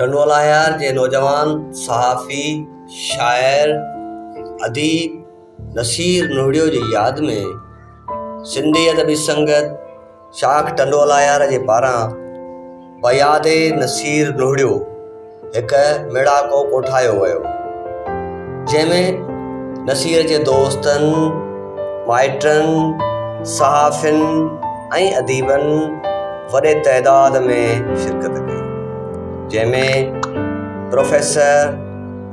टंडोलायार जे नौजवान सहाफ़ी, शाइर, अदीब नसीर नूहड़ियो जी याद में सिंधी अदबी संगत शाख टंडोलायार जे पारां बयादे नसीर नूहड़ियो हिक मेड़ाको कोठायो वियो, जंहिंमें नसीर जे दोस्तनि, माइटनि, सहाफ़ियुनि ऐं अदीबनि वॾे तइदाद में शिरकत कई, जंहिंमें प्रोफेसर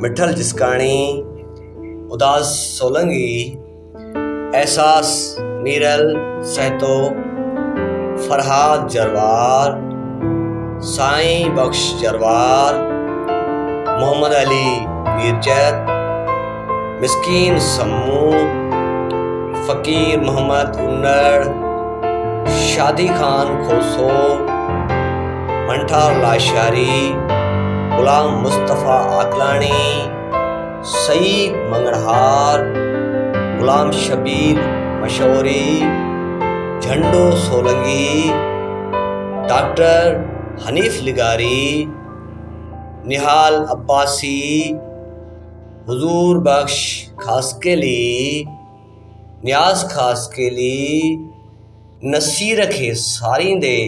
मिठल जिस्काणी, उदास सोलंगी, एहसास मीरल सहतो, फरहाद जरवार, साईं बख्श जरवार, मोहम्मद अली मीरजत, मिस्कीन सम्मू, फ़कीर मोहम्मद उन्नड़, शादी खान खोसो, मंठार लाशारी, गुलाम मुस्तफ़ा आकलानी, सईद मंगड़हार, गुलाम शबीर मशोरी, झंडो सोलंगी, डॉक्टर हनीफ लिगारी, निहाल अब्बासी, हुजूर बख्श खासकेली, नियाज़ खासकेली नसीर खे सारींदे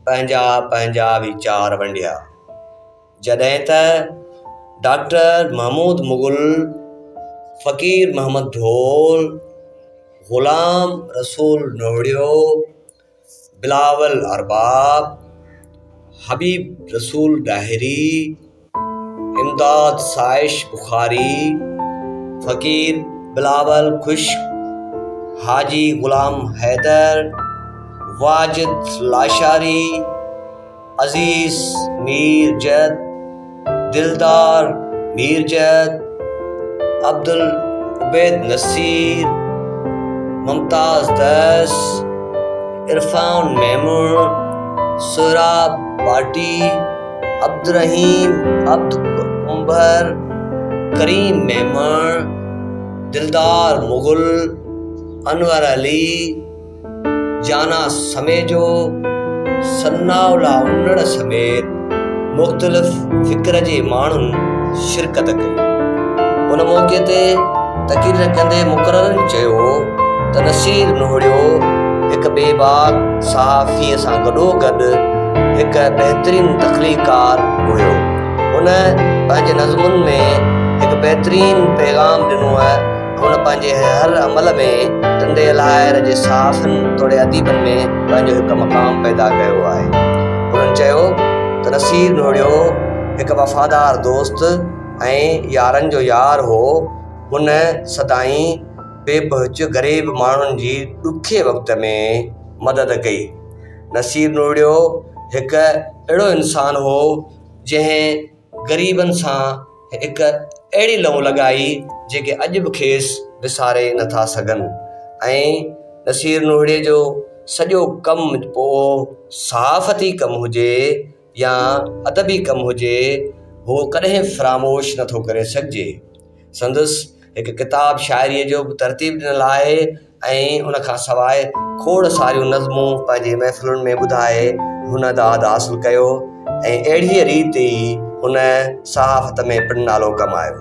पंहिंजा पंहिंजा वीचार वंडिया, जॾहिं त डॉक्टर महमूद मुगल, फ़कीर मोहम्मद ढोल, गुलाम रसूल नूहड़ियो, बिलावल अरबाब, हबीब रसूल डाहिरी, इमदाद साइश बुखारी, फ़कीर बिलावल खुश्क, हाजी गुलाम हैदर, वाजिद लाशारी, अजीज मीरजत, दिलदार मीरजत, अब्दुल उबैद नसीर, मुमताज़ दस, इरफान मेमून, सुराब बाटी, अब्दुर्रहीम अब्द कुंभर, करीम मेमण, दिलदार मुगल, अनवर अली, जाना समेजो, सन्नाउल्ला उन्नड़ समेत मुख़्तलिफ़ फ़िक्र जे माण्हुनि शिरकत कई। उन मौक़े ते तक़रीर कंदे मुक़ररनि चयो त नसीर नूहड़ियो हिक बेबाक सहाफ़ीअ सां गॾोगॾु हिक बहितरीन तख़लीक़कार हुयो। उन पंहिंजे नज़मुनि में हिकु बहितरीन पैगाम ॾिनो आहे। हुन पंहिंजे हर अमल में टंडोलायर जे सहाफ़ियुनि तोड़े अदीबनि में पंहिंजो हिकु मक़ाम पैदा कयो आहे। हुननि चयो त नसीर नूहड़ियो हिकु वफ़ादार दोस्त ऐं यारनि जो यार हो। हुन सदाईं बेपहुच ग़रीब माण्हुनि जी ॾुखे वक़्त में मदद कई। नसीर नूहड़ियो हिकु अहिड़ो इंसानु हो जंहिं ग़रीबनि सां हिकु अहिड़ी लौ लॻाई जेके अॼु बि खेसि विसारे नथा सघनि। ऐं नसीर नूहड़िए जो सॼो कमु पोइ सहाफ़ती कमु हुजे या अदबी कमु हुजे, उहो कॾहिं फ़रामोश नथो करे सघिजे। संदसि हिकु किताब शाइरीअ जो बि तरतीब ॾिनल आहे ऐं उन खां सवाइ खोड़ सारियूं नज़मूं पंहिंजे महफ़िलुनि में ॿुधाए हुन दाद हासिलु कयो ऐं अहिड़ीअ रीति ई हुन सहाफ़त में पिणु नालो कमायो।